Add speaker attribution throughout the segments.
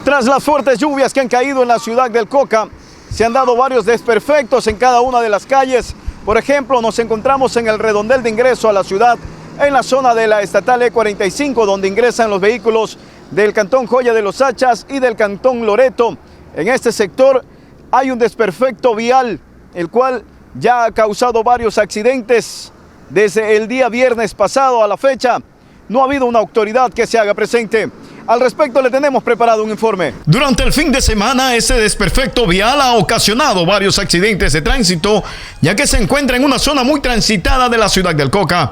Speaker 1: Tras las fuertes lluvias que han caído en la ciudad del Coca, se han dado varios desperfectos en cada una de las calles. Por ejemplo, nos encontramos en el redondel de ingreso a la ciudad, en la zona de la estatal E45, donde ingresan los vehículos del cantón Joya de los Hachas y del cantón Loreto. En este sector hay un desperfecto vial, el cual ya ha causado varios accidentes. Desde el día viernes pasado a la fecha, no ha habido una autoridad que se haga presente. Al respecto le tenemos preparado un informe.
Speaker 2: Durante el fin de semana, este desperfecto vial ha ocasionado varios accidentes de tránsito, ya que se encuentra en una zona muy transitada de la ciudad del Coca.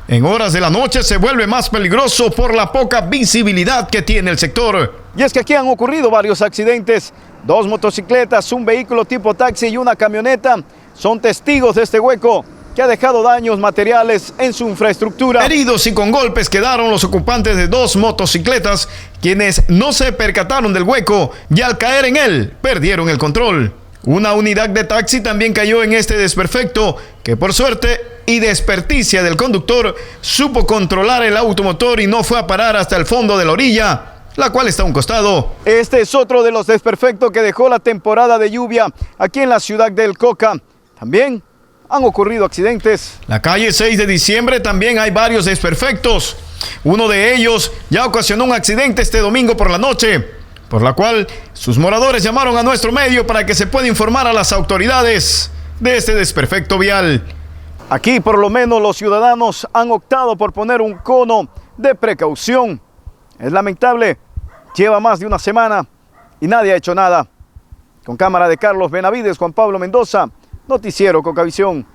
Speaker 2: En horas de la noche se vuelve más peligroso por la poca visibilidad que tiene el sector.
Speaker 1: Y es que aquí han ocurrido varios accidentes. 2 motocicletas, un vehículo tipo taxi y una camioneta son testigos de este hueco que ha dejado daños materiales en su infraestructura.
Speaker 2: Heridos y con golpes quedaron los ocupantes de 2 motocicletas, quienes no se percataron del hueco y al caer en él perdieron el control. Una unidad de taxi también cayó en este desperfecto, que por suerte y de experticia del conductor supo controlar el automotor y no fue a parar hasta el fondo de la orilla, la cual está a un costado.
Speaker 1: Este es otro de los desperfectos que dejó la temporada de lluvia aquí en la ciudad del Coca. También han ocurrido accidentes.
Speaker 2: La calle 6 de diciembre también hay varios desperfectos. Uno de ellos ya ocasionó un accidente este domingo por la noche, por la cual sus moradores llamaron a nuestro medio para que se pueda informar a las autoridades de este desperfecto vial.
Speaker 1: Aquí por lo menos los ciudadanos han optado por poner un cono de precaución. Es lamentable, lleva más de una semana y nadie ha hecho nada. Con cámara de Carlos Benavides, Juan Pablo Mendoza, Noticiero Cocavisión.